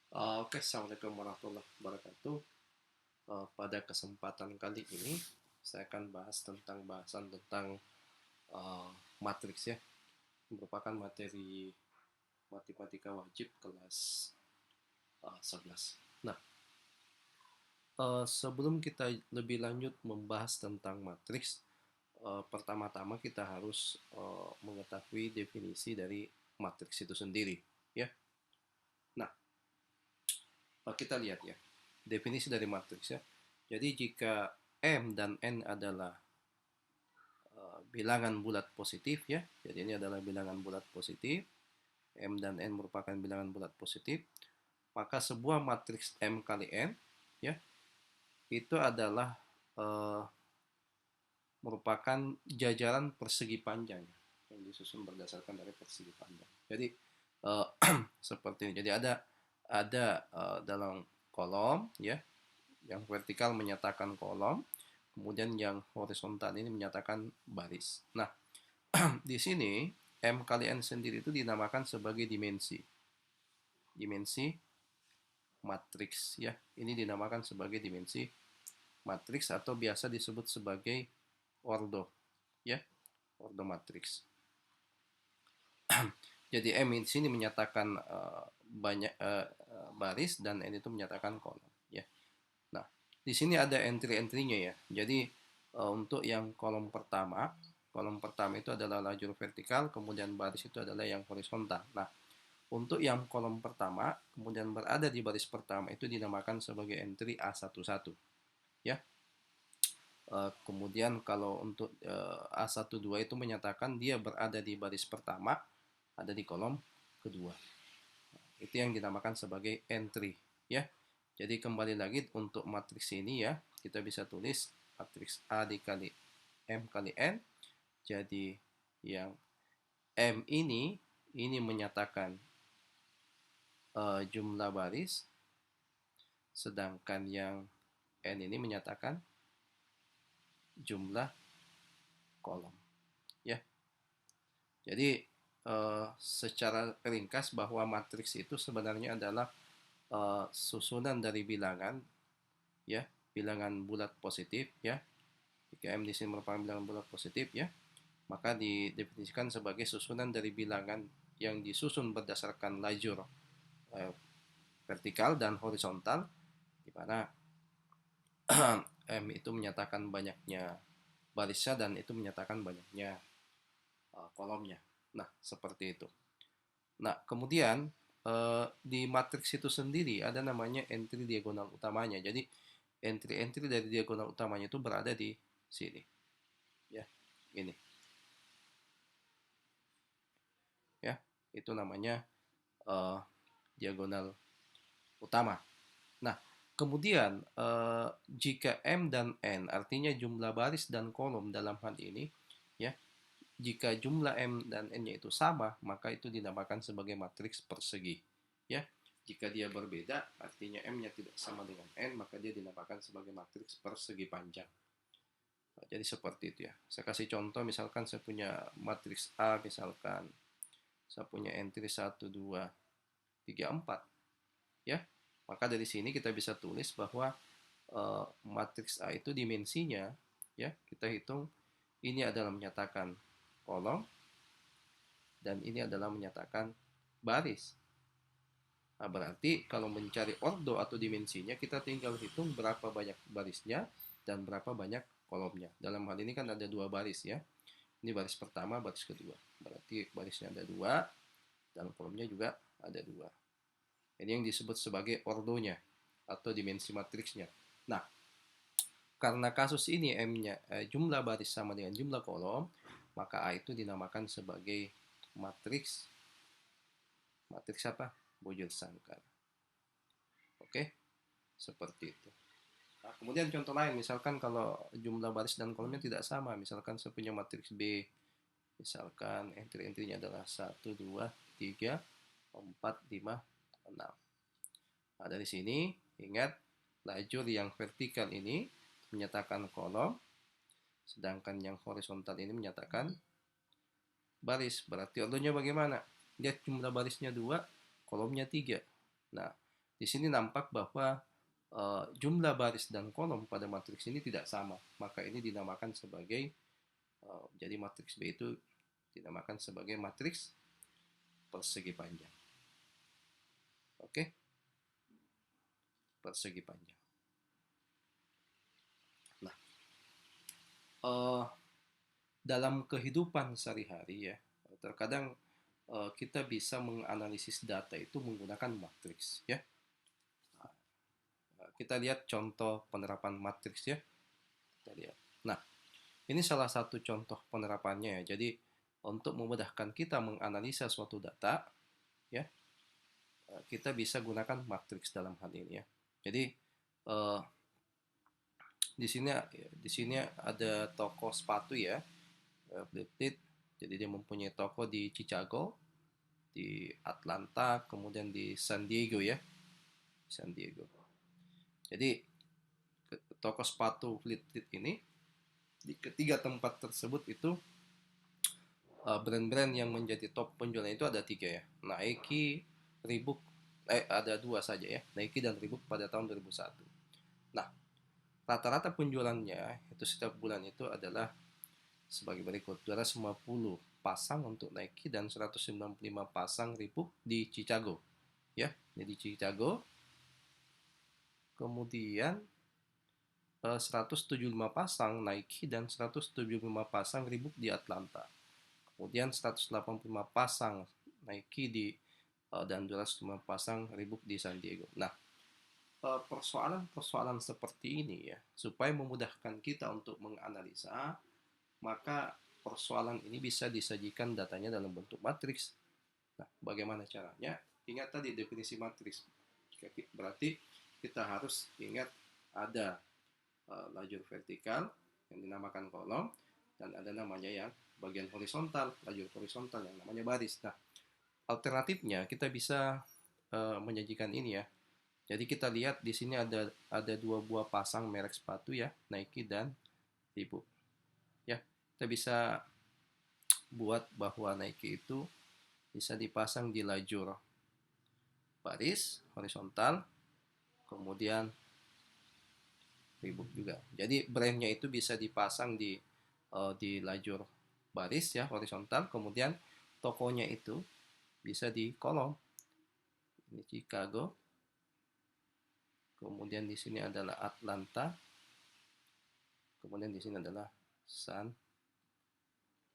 Oke, Assalamualaikum warahmatullahi wabarakatuh. Pada kesempatan kali ini, saya akan bahas tentang uh, matriks ya, merupakan materi matematika wajib kelas 11. Nah, sebelum kita lebih lanjut membahas tentang matriks, pertama-tama kita harus mengetahui definisi dari matriks itu sendiri, ya. Nah, kita lihat ya, definisi dari matriks ya. Jadi jika M dan N adalah bilangan bulat positif ya. Jadi ini adalah bilangan bulat positif. M dan N merupakan bilangan bulat positif. Maka sebuah matriks M kali N ya, itu adalah eh, merupakan jajaran persegi panjang yang disusun berdasarkan dari persegi panjang. Jadi eh, seperti ini. Jadi ada dalam kolom ya, yang vertikal menyatakan kolom, kemudian yang horizontal ini menyatakan baris. Nah, di sini M kali N sendiri itu dinamakan sebagai dimensi. Dimensi matriks ya. Ini dinamakan sebagai dimensi matriks atau biasa disebut sebagai ordo ya. Ordo matriks. Jadi M di sini menyatakan banyak baris dan N itu menyatakan kolom ya. Nah, di sini ada entry-entry-nya ya. Jadi untuk yang kolom pertama itu adalah lajur vertikal, kemudian baris itu adalah yang horizontal. Nah, untuk yang kolom pertama, kemudian berada di baris pertama itu dinamakan sebagai entry A11 ya. Kemudian kalau untuk A12 itu menyatakan dia berada di baris pertama, ada di kolom kedua. Itu yang dinamakan sebagai entry ya. Jadi kembali lagi untuk matriks ini ya, kita bisa tulis matriks A dikali M kali N. Jadi yang M ini menyatakan jumlah baris, sedangkan yang N ini menyatakan jumlah kolom ya. Jadi secara ringkas bahwa matriks itu sebenarnya adalah susunan dari bilangan ya, bilangan bulat positif ya. Jika M di sini merupakan bilangan bulat positif ya, maka didefinisikan sebagai susunan dari bilangan yang disusun berdasarkan lajur eh, vertikal dan horizontal, di mana M itu menyatakan banyaknya barisnya dan itu menyatakan banyaknya kolomnya. Nah, seperti itu. Nah, kemudian di matriks itu sendiri ada namanya entry diagonal utamanya. Jadi entry-entry dari diagonal utamanya itu berada di sini. Ya, ini. Ya, itu namanya uh, diagonal utama. Nah, kemudian jika M dan N artinya jumlah baris dan kolom dalam hal ini, ya, jika jumlah M dan N-nya itu sama, maka itu dinamakan sebagai matriks persegi. Ya, jika dia berbeda, artinya M-nya tidak sama dengan N, maka dia dinamakan sebagai matriks persegi panjang. Nah, jadi seperti itu ya. Saya kasih contoh, misalkan saya punya matriks A, misalkan saya punya entry 1, 2, 3, 4. Ya, maka dari sini kita bisa tulis bahwa matriks A itu dimensinya, ya, kita hitung, ini adalah menyatakan kolom, dan ini adalah menyatakan baris. Nah, berarti kalau mencari ordo atau dimensinya, kita tinggal hitung berapa banyak barisnya dan berapa banyak kolomnya. Dalam hal ini kan ada dua baris ya. Ini baris pertama, baris kedua. Berarti barisnya ada dua, dan kolomnya juga ada dua. Ini yang disebut sebagai ordonya atau dimensi matriksnya. Nah, karena kasus ini M-nya jumlah baris sama dengan jumlah kolom, maka A itu dinamakan sebagai matriks matriks apa? Bujur sangkar. Oke, seperti itu. Nah, kemudian contoh lain, misalkan kalau jumlah baris dan kolomnya tidak sama, misalkan saya punya matriks B, misalkan entry-entrynya adalah 1, 2, 3, 4, 5, 6. Nah, dari sini ingat lajur yang vertikal ini menyatakan kolom, sedangkan yang horizontal ini menyatakan baris. Berarti ordonya bagaimana? Lihat jumlah barisnya 2, kolomnya 3. Nah, Di sini nampak bahwa jumlah baris dan kolom pada matriks ini tidak sama. Maka ini dinamakan sebagai, jadi matriks B itu dinamakan sebagai matriks persegi panjang. Oke, persegi panjang. Nah, dalam kehidupan sehari-hari ya, terkadang kita bisa menganalisis data itu menggunakan matriks ya. Kita lihat contoh penerapan matriks ya. Kita lihat. Nah, ini salah satu contoh penerapannya ya. Jadi untuk memudahkan kita menganalisa suatu data ya, kita bisa gunakan matriks dalam hal ini ya. Jadi di sini ada toko sepatu ya, Flip. Jadi dia mempunyai toko di Chicago, di Atlanta, kemudian di San Diego ya, San Diego. Jadi toko sepatu Flip ini di ketiga tempat tersebut itu brand-brand yang menjadi top penjualan itu ada 3 ya, Nike, Reebok, ada 2 saja ya, Nike dan Reebok pada tahun 2001. Nah, rata-rata penjualannya itu setiap bulan itu adalah sebagai berikut: 250 pasang untuk Nike dan 195 pasang Reebok di Chicago ya, jadi Chicago. Kemudian 175 pasang Nike dan 175 pasang Reebok di Atlanta. Kemudian 185 pasang Nike dan 205 pasang Reebok di San Diego. Nah, persoalan-persoalan seperti ini ya, supaya memudahkan kita untuk menganalisa, maka persoalan ini bisa disajikan datanya dalam bentuk matriks. Nah, bagaimana caranya? Ingat tadi definisi matriks. Berarti kita harus ingat ada lajur vertikal yang dinamakan kolom, dan ada namanya yang bagian horizontal, lajur horizontal yang namanya baris. Nah, alternatifnya kita bisa menyajikan ini ya. Jadi kita lihat di sini ada 2 buah pasang merek sepatu ya, Nike dan Reebok. Ya, kita bisa buat bahwa Nike itu bisa dipasang di lajur baris horizontal, kemudian Reebok juga. Jadi brandnya itu bisa dipasang di lajur baris ya, horizontal, kemudian tokonya itu bisa di kolom. Ini Chicago, kemudian di sini adalah Atlanta, kemudian di sini adalah San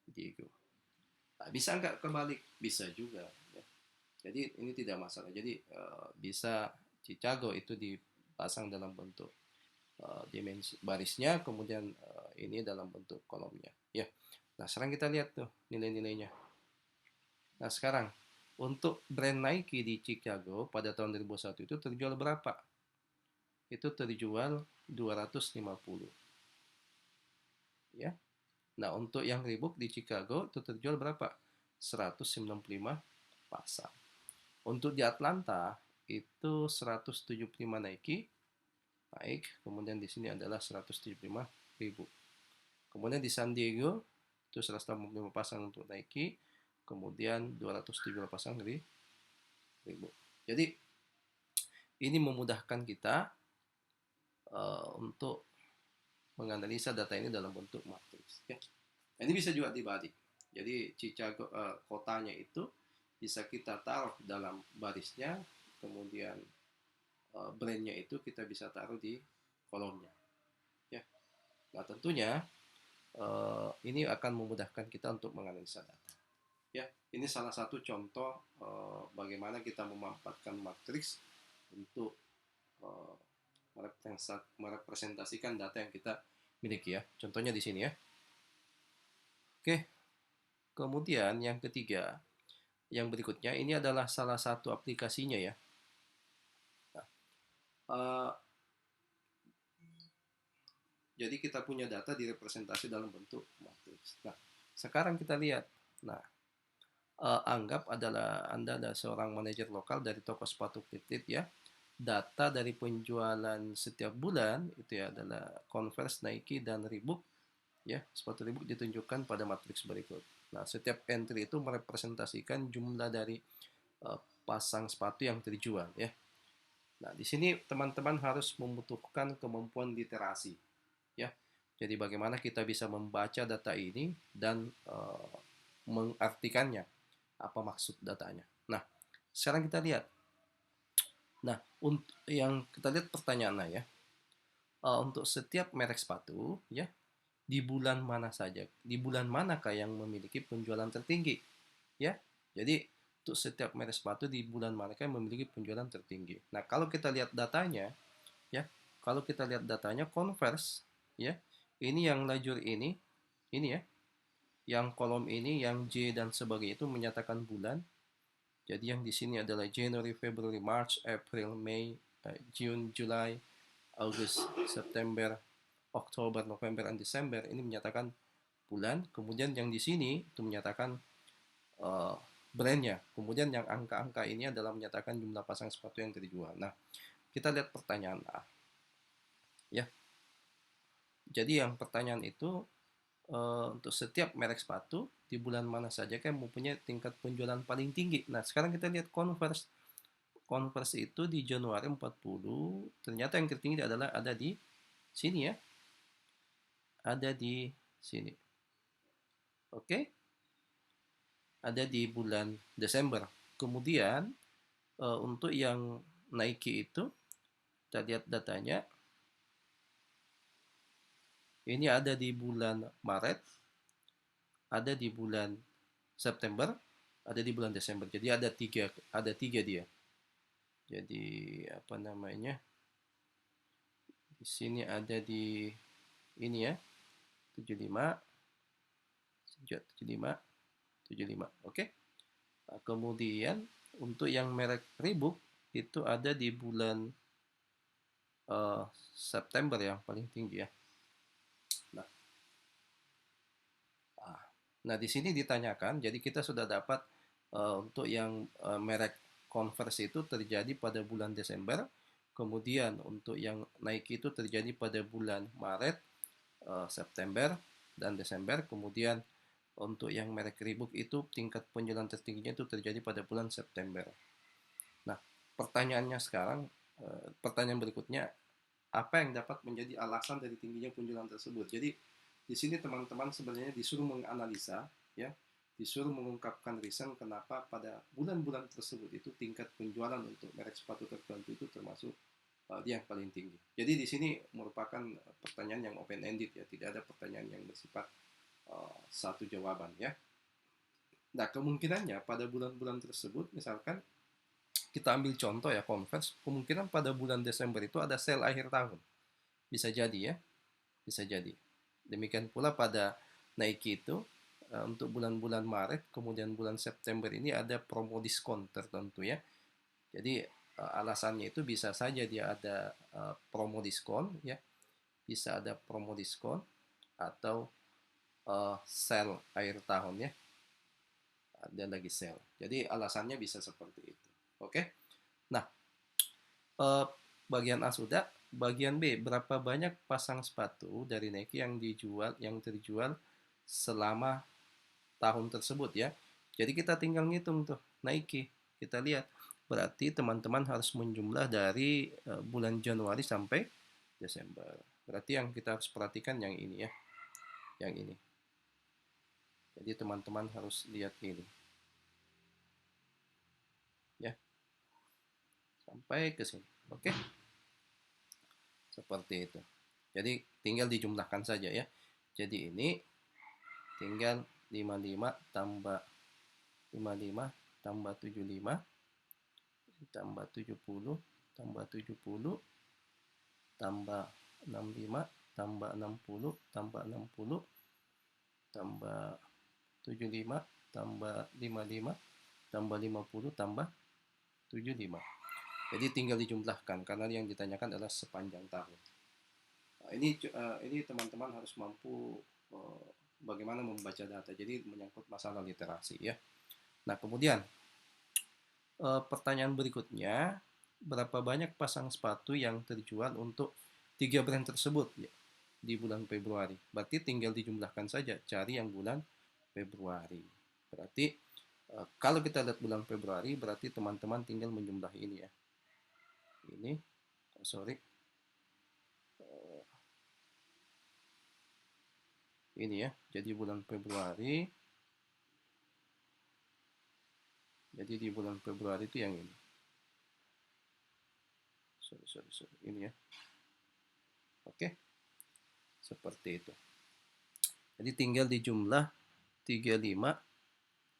Diego. Nah, bisa nggak kebalik? Bisa juga ya. Jadi ini tidak masalah. Jadi bisa Chicago itu dipasang dalam bentuk dimensi barisnya, kemudian ini dalam bentuk kolomnya ya. Nah, sekarang kita lihat tuh nilai-nilainya. Nah, sekarang untuk brand Nike di Chicago pada tahun 2001 itu terjual berapa? Itu terjual 250 ya. Nah, untuk yang Reebok di Chicago itu terjual berapa? 195 pasang. Untuk di Atlanta itu 175 Nike, naik, kemudian di sini adalah 175 Reebok. Kemudian di San Diego itu 185 pasang untuk Nike, kemudian 275 pasang dari Reebok. Jadi ini memudahkan kita untuk menganalisa data ini dalam bentuk matriks ya. Ini bisa juga dibalik. Jadi Chicago kotanya itu bisa kita taruh dalam barisnya, kemudian brandnya itu kita bisa taruh di kolomnya ya. Nah, tentunya ini akan memudahkan kita untuk menganalisa data ya. Ini salah satu contoh bagaimana kita memanfaatkan matriks untuk merepresentasikan data yang kita miliki ya. Contohnya di sini ya. Oke. Kemudian yang ketiga, yang berikutnya ini adalah salah satu aplikasinya ya. Nah, jadi kita punya data direpresentasi dalam bentuk matriks. Nah, sekarang kita lihat. Nah, anggap Anda adalah seorang manajer lokal dari toko sepatu Flip ya. Data dari penjualan setiap bulan itu ya adalah Converse, Nike, dan Reebok ya. Sepatu Reebok ditunjukkan pada matriks berikut. Nah, setiap entry itu merepresentasikan jumlah dari pasang sepatu yang terjual ya. Nah, di sini teman-teman harus membutuhkan kemampuan literasi, ya. Jadi bagaimana kita bisa membaca data ini dan mengartikannya, apa maksud datanya. Nah, sekarang kita lihat. Nah, untuk yang kita lihat pertanyaannya ya, untuk setiap merek sepatu, ya, di bulan mana saja, di bulan manakah yang memiliki penjualan tertinggi, ya. Jadi untuk setiap merek sepatu di bulan manakah yang memiliki penjualan tertinggi. Nah, kalau kita lihat datanya, ya, kalau kita lihat datanya Converse, ya, ini yang lajur ini ya, yang kolom ini, yang J dan sebagainya itu menyatakan bulan. Jadi yang di sini adalah January, February, March, April, May, June, July, August, September, Oktober, November, dan Desember. Ini menyatakan bulan. Kemudian yang di sini itu menyatakan uh, brandnya. Kemudian yang angka-angka ini adalah menyatakan jumlah pasang sepatu yang terjual. Nah, kita lihat pertanyaan A. Ya, jadi yang pertanyaan itu untuk setiap merek sepatu di bulan mana saja kan mempunyai tingkat penjualan paling tinggi. Nah, sekarang kita lihat Converse. Converse itu di Januari 40, ternyata yang tertinggi adalah ada di sini ya. Ada di sini. Oke? Ada di bulan Desember. Kemudian untuk yang Nike itu kita lihat datanya. Ini ada di bulan Maret, ada di bulan September, ada di bulan Desember. Jadi ada tiga dia. Jadi apa namanya? Di sini ada di ini ya, 75, sejak 75, 75. Oke. Nah, kemudian untuk yang merek Reebok itu ada di bulan uh, September yang paling tinggi ya. Nah, nah di sini ditanyakan, jadi kita sudah dapat untuk yang merek Converse itu terjadi pada bulan Desember, kemudian untuk yang Nike itu terjadi pada bulan Maret, September, dan Desember, kemudian untuk yang merek Reebok itu tingkat penjualan tertingginya itu terjadi pada bulan September. Nah, pertanyaannya sekarang, pertanyaan berikutnya, apa yang dapat menjadi alasan dari tingginya penjualan tersebut? Jadi di sini teman-teman sebenarnya disuruh menganalisa, ya, disuruh mengungkapkan reason kenapa pada bulan-bulan tersebut itu tingkat penjualan untuk merek sepatu tertentu itu termasuk dia yang paling tinggi. Jadi di sini merupakan pertanyaan yang open ended ya, tidak ada pertanyaan yang bersifat satu jawaban ya. Nah, kemungkinannya pada bulan-bulan tersebut, misalkan kita ambil contoh ya Converse, kemungkinan pada bulan Desember itu ada sale akhir tahun. Bisa jadi ya, bisa jadi. Demikian pula pada Nike itu untuk bulan-bulan Maret, kemudian bulan September ini ada promo diskon tertentu ya. Jadi alasannya itu bisa saja dia ada promo diskon ya, bisa ada promo diskon atau sale akhir tahun ya, ada lagi sale. Jadi alasannya bisa seperti itu. Oke. Nah, eh, bagian A sudah. Bagian B, berapa banyak pasang sepatu dari Nike yang terjual selama tahun tersebut ya. Jadi kita tinggal ngitung tuh Nike. Kita lihat. Berarti teman-teman harus menjumlah dari bulan Januari sampai Desember. Berarti yang kita harus perhatikan yang ini ya. Yang ini. Jadi teman-teman harus lihat ini. Ya. Sampai ke sini. Oke. Seperti itu. Jadi tinggal dijumlahkan saja ya. Jadi ini tinggal 55 tambah 55 tambah 75 tambah 70 tambah 70 tambah 65 tambah 60 tambah 60 tambah 75 tambah 55 tambah 50 tambah 75. Jadi tinggal dijumlahkan karena yang ditanyakan adalah sepanjang tahun. Nah, ini teman-teman harus mampu bagaimana membaca data. Jadi menyangkut masalah literasi ya. Nah, kemudian pertanyaan berikutnya, berapa banyak pasang sepatu yang terjual untuk 3 brand tersebut ya, di bulan Februari? Berarti tinggal dijumlahkan saja, cari yang bulan Februari. Berarti kalau kita lihat bulan Februari, berarti teman-teman tinggal menjumlah ini ya. ini, sorry, ini ya, jadi bulan Februari, jadi di bulan Februari itu yang ini, sorry, ini ya, oke, seperti itu. Jadi tinggal di jumlah 35,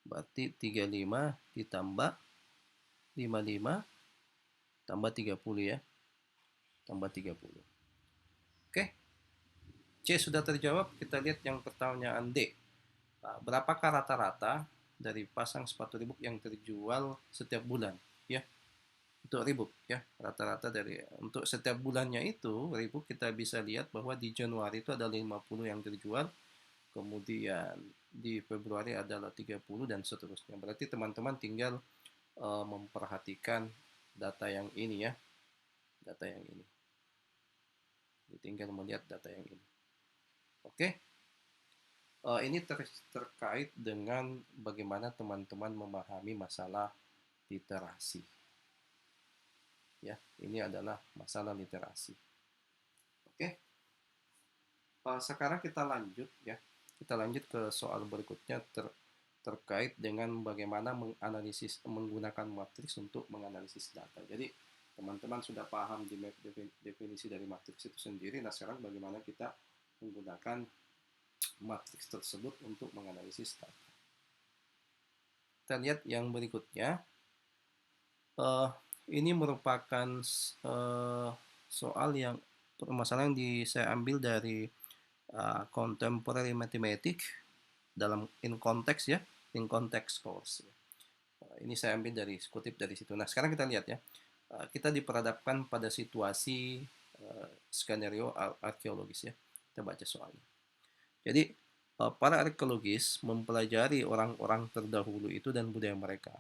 berarti 35 ditambah 55 tambah 30 ya, tambah 30. Oke, C sudah terjawab. Kita lihat yang pertanyaan D. Nah, berapakah rata-rata dari pasang sepatu Reebok yang terjual setiap bulan? Ya, untuk Reebok ya, rata-rata dari untuk setiap bulannya itu Reebok kita bisa lihat bahwa di Januari itu ada 50 yang terjual, kemudian di Februari adalah 30 dan seterusnya. Berarti teman-teman tinggal memperhatikan data yang ini ya, data yang ini. Tinggal melihat data yang ini. Oke. Ini terkait dengan bagaimana teman-teman memahami masalah literasi. Ya, ini adalah masalah literasi. Oke. Sekarang kita lanjut ya. Kita lanjut ke soal berikutnya terkait dengan bagaimana menganalisis menggunakan matriks untuk menganalisis data. Jadi teman-teman sudah paham definisi dari matriks itu sendiri. Nah, sekarang bagaimana kita menggunakan matriks tersebut untuk menganalisis data. Kita lihat yang berikutnya. Ini merupakan soal yang permasalahan yang saya ambil dari contemporary mathematics dalam in context ya, in context course. Ini saya ambil dari kutip dari situ. Nah, sekarang kita lihat ya. Kita diperhadapkan pada situasi skenario arkeologis ya. Kita baca soalnya. Jadi, para arkeologis mempelajari orang-orang terdahulu itu dan budaya mereka.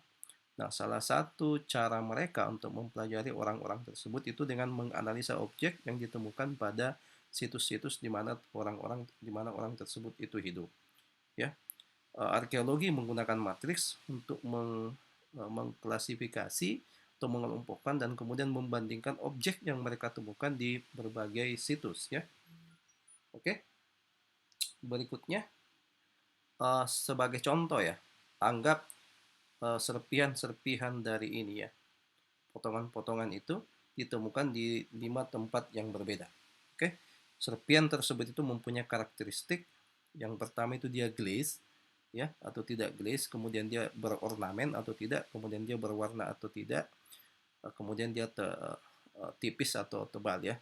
Nah, salah satu cara mereka untuk mempelajari orang-orang tersebut itu dengan menganalisa objek yang ditemukan pada situs-situs di mana orang tersebut itu hidup. Ya, arkeologi menggunakan matriks untuk mengklasifikasi atau mengelompokkan dan kemudian membandingkan objek yang mereka temukan di berbagai situs. Ya, oke. Berikutnya, sebagai contoh ya, anggap serpihan-serpihan dari ini ya. Potongan-potongan itu ditemukan di 5 tempat yang berbeda. Oke. Serpihan tersebut itu mempunyai karakteristik. Yang pertama itu dia glaze ya atau tidak glaze, kemudian dia berornamen atau tidak, kemudian dia berwarna atau tidak, kemudian dia tipis atau tebal ya.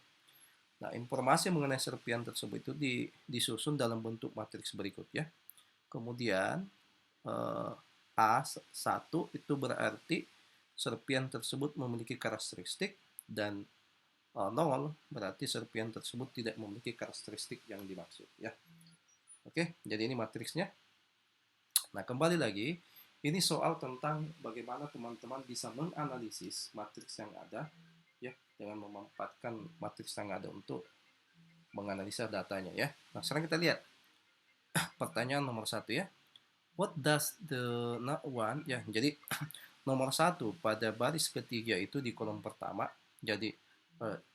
Nah, informasi mengenai serpihan tersebut itu disusun dalam bentuk matriks berikut ya. Kemudian A1 itu berarti serpihan tersebut memiliki karakteristik dan 0 berarti serpihan tersebut tidak memiliki karakteristik yang dimaksud ya. Oke, jadi ini matriksnya. Nah, kembali lagi, ini soal tentang bagaimana teman-teman bisa menganalisis matriks yang ada ya dengan memanfaatkan matriks yang ada untuk menganalisa datanya ya. Nah, sekarang kita lihat pertanyaan nomor 1 ya. What does the one ya, jadi nomor 1 pada baris ketiga itu di kolom pertama. Jadi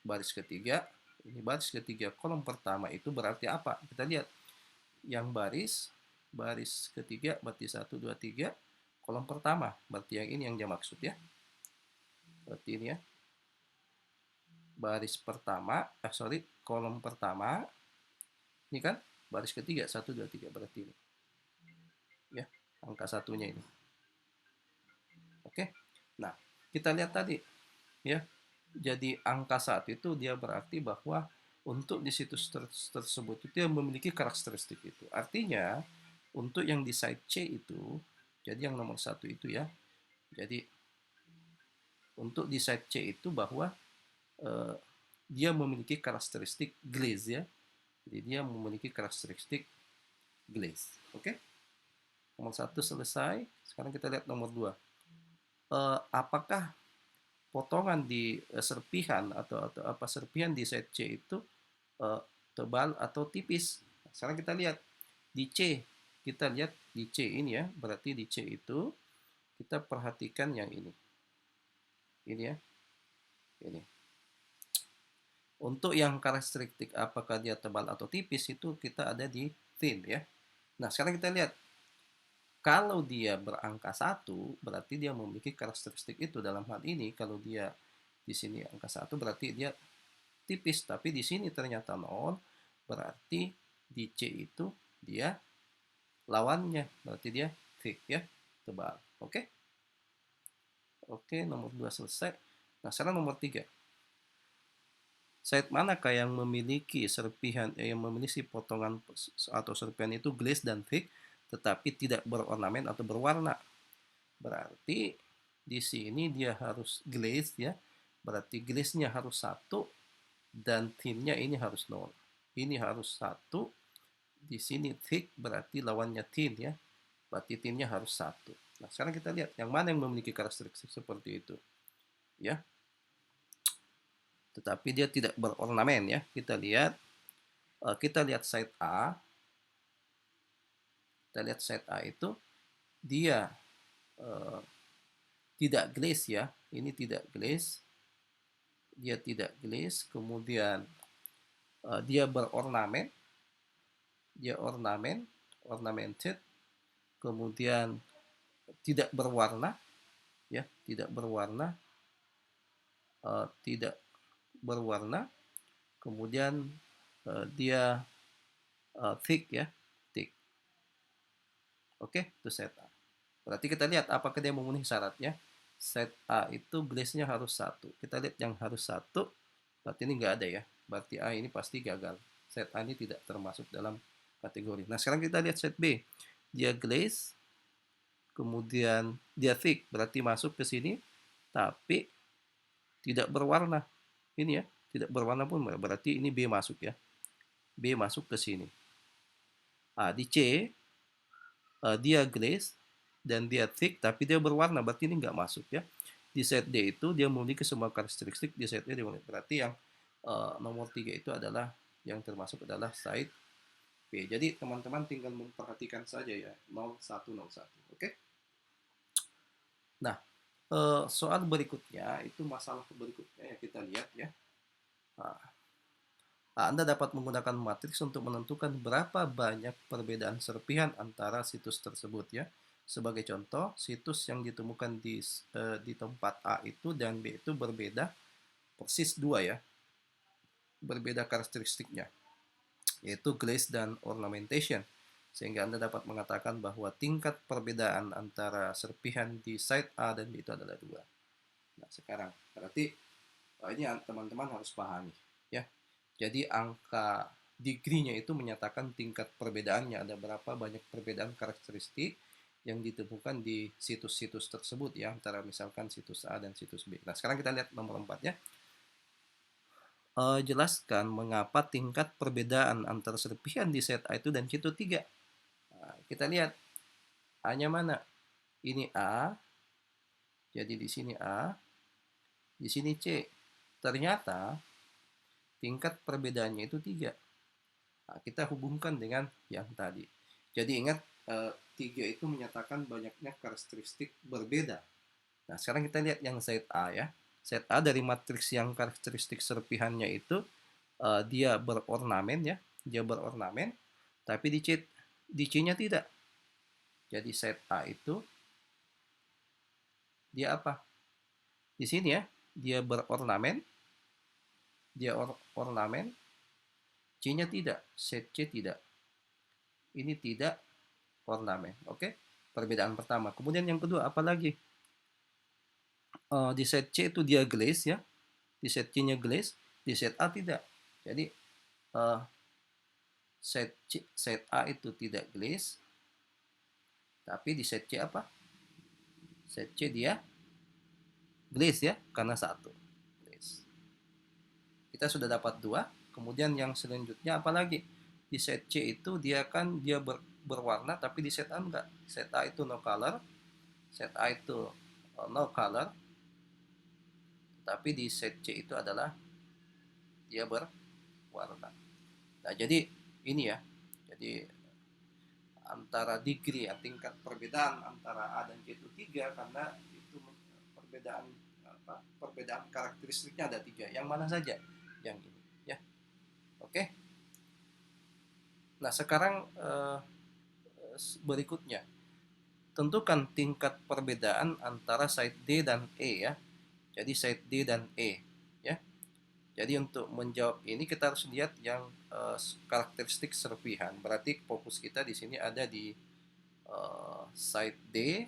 baris ketiga, ini baris ketiga kolom pertama itu berarti apa? Kita lihat yang baris ketiga berarti 1, 2, 3 kolom pertama, berarti yang ini yang dia maksud ya. Berarti ini ya. Baris pertama, kolom pertama. Ini kan baris ketiga 1, 2, 3 berarti ini. Ya, angka satunya ini. Oke. Nah, kita lihat tadi ya. Jadi angka 1 itu dia berarti bahwa untuk di situs tersebut itu dia memiliki karakteristik itu. Artinya untuk yang di site C itu, jadi yang nomor 1 itu ya. Jadi untuk di site C itu bahwa dia memiliki karakteristik glaze ya. Jadi dia memiliki karakteristik glaze. Oke. Nomor 1 selesai. Sekarang kita lihat nomor 2. Apakah potongan di serpihan atau apa serpihan di site C itu tebal atau tipis? Sekarang kita lihat di C. Kita lihat di C ini ya. Berarti di C itu kita perhatikan yang ini. Ini ya. Ini. Untuk yang karakteristik apakah dia tebal atau tipis itu kita ada di thin ya. Nah, sekarang kita lihat kalau dia berangka 1 berarti dia memiliki karakteristik itu. Dalam hal ini kalau dia di sini angka 1 berarti dia tipis, tapi di sini ternyata 0 berarti di C itu dia lawannya, berarti dia thick ya, tebal. Oke? Oke, nomor 2 selesai. Nah, sekarang nomor 3. Site manakah yang memiliki serpihan yang memiliki potongan atau serpihan itu glaze dan thick tetapi tidak berornamen atau berwarna? Berarti di sini dia harus glaze ya. Berarti glaze-nya harus 1 dan thin-nya ini harus 0. Ini harus 1. Di sini thick berarti lawannya thin ya. Berarti thin-nya harus 1. Nah, sekarang kita lihat yang mana yang memiliki karakteristik seperti itu. Ya. Tetapi dia tidak berornamen ya. Kita lihat side A. Kita lihat side A itu dia tidak glaze ya. Ini tidak glaze. Dia tidak glaze. Kemudian dia berornamen. Dia ornamented. Kemudian tidak berwarna ya, tidak berwarna. Tidak berwarna. Kemudian dia thick ya, thick. Oke, itu set A. Berarti kita lihat apakah dia memenuhi syaratnya. Set A itu glaze-nya harus 1. Kita lihat yang harus 1, berarti ini nggak ada ya. Berarti A ini pasti gagal. Set A ini tidak termasuk dalam kategori. Nah, sekarang kita lihat set B. Dia glaze, kemudian dia thick, berarti masuk ke sini, tapi tidak berwarna. Ini ya, tidak berwarna pun berarti ini B masuk ya. B masuk ke sini. Di C, dia glaze dan dia thick, tapi dia berwarna, berarti ini nggak masuk ya. Di set D itu dia memiliki semua karakteristik, di set D dia memiliki. Berarti yang nomor 3 itu adalah yang termasuk adalah side B. Jadi teman-teman tinggal memperhatikan saja ya 0101. Oke. Nah, soal berikutnya itu masalah berikutnya ya kita lihat ya. Anda dapat menggunakan matriks untuk menentukan berapa banyak perbedaan serpihan antara situs tersebut ya. Sebagai contoh, situs yang ditemukan di tempat A itu dan B itu berbeda persis 2 ya. Berbeda karakteristiknya, yaitu glaze dan ornamentation. Sehingga Anda dapat mengatakan bahwa tingkat perbedaan antara serpihan di site A dan B itu adalah 2. Nah, sekarang berarti ini teman-teman harus pahami ya. Jadi angka degree-nya itu menyatakan tingkat perbedaannya, ada berapa banyak perbedaan karakteristik yang ditemukan di situs-situs tersebut ya, antara misalkan situs A dan situs B. Nah, sekarang kita lihat nomor 4 ya. Jelaskan mengapa tingkat perbedaan antara serpihan di set A itu dan situs 3. Nah, kita lihat A-nya mana? Ini A. Jadi di sini A, di sini C. Ternyata tingkat perbedaannya itu 3. Nah, kita hubungkan dengan yang tadi. Jadi ingat 3 itu menyatakan banyaknya karakteristik berbeda. Nah, sekarang kita lihat yang set A ya. Set A dari matriks yang karakteristik serpihannya itu dia berornamen ya. Dia berornamen, tapi di C-nya tidak. Jadi set A itu dia apa? Di sini ya, dia berornamen. Dia ornamen, C-nya tidak, set C tidak. Ini tidak ornamen, oke? Perbedaan pertama. Kemudian yang kedua, apa lagi? Di set C itu dia glaze ya, di set C-nya glaze, di set A tidak. Jadi set A itu tidak glaze, tapi di set C apa? Set C dia glaze ya, karena 1. Glaze. Kita sudah dapat 2. Kemudian yang selanjutnya apa lagi? Di set C itu dia berwarna, tapi di set A enggak. Set A itu no color, set A itu no color, tapi di set C itu adalah dia berwarna. Nah, jadi ini ya. Jadi antara degree ya, tingkat perbedaan antara A dan C itu 3 karena itu perbedaan karakteristiknya ada 3. Yang mana saja? Yang ini. Oke. Nah, sekarang berikutnya, tentukan tingkat perbedaan antara site D dan E ya. Jadi site D dan E ya. Jadi untuk menjawab ini kita harus lihat yang karakteristik serpihan. Berarti fokus kita di sini ada di site D,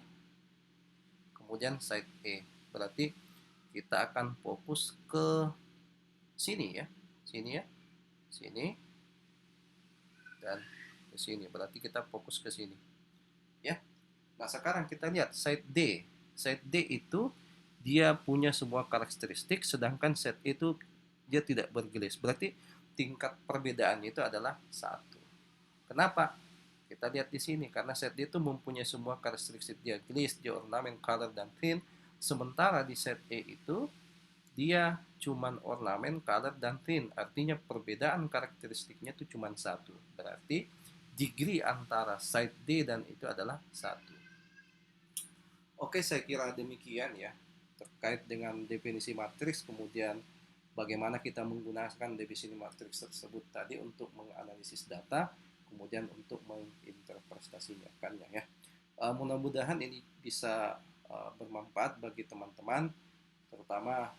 kemudian site E. Berarti kita akan fokus ke sini ya, sini ya, sini dan ke sini. Berarti kita fokus ke sini ya. Nah, sekarang kita lihat site D. Site D itu dia punya sebuah karakteristik, sedangkan set itu dia tidak bergelis. Berarti tingkat perbedaan itu adalah satu. Kenapa? Kita lihat di sini, karena set D itu mempunyai semua karakteristik, dia gelis, dia ornamen, color, dan thin. Sementara di set E itu dia cuman ornamen, color, dan thin. Artinya perbedaan karakteristiknya itu cuma satu. Berarti degree antara site D dan itu adalah satu. Oke, saya kira demikian ya terkait dengan definisi matriks, kemudian bagaimana kita menggunakan definisi matriks tersebut tadi untuk menganalisis data, kemudian untuk menginterpretasikannya ya. Mudah-mudahan ini bisa bermanfaat bagi teman-teman, terutama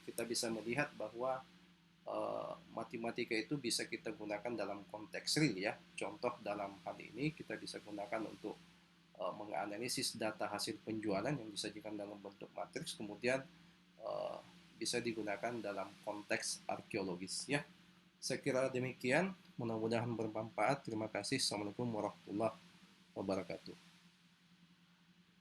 kita bisa melihat bahwa matematika itu bisa kita gunakan dalam konteks real ya. Contoh dalam hal ini kita bisa gunakan untuk menganalisis data hasil penjualan yang disajikan dalam bentuk matriks, kemudian uh, bisa digunakan dalam konteks arkeologis ya. Saya kira demikian, mudah-mudahan bermanfaat. Terima kasih. Assalamualaikum warahmatullahi wabarakatuh.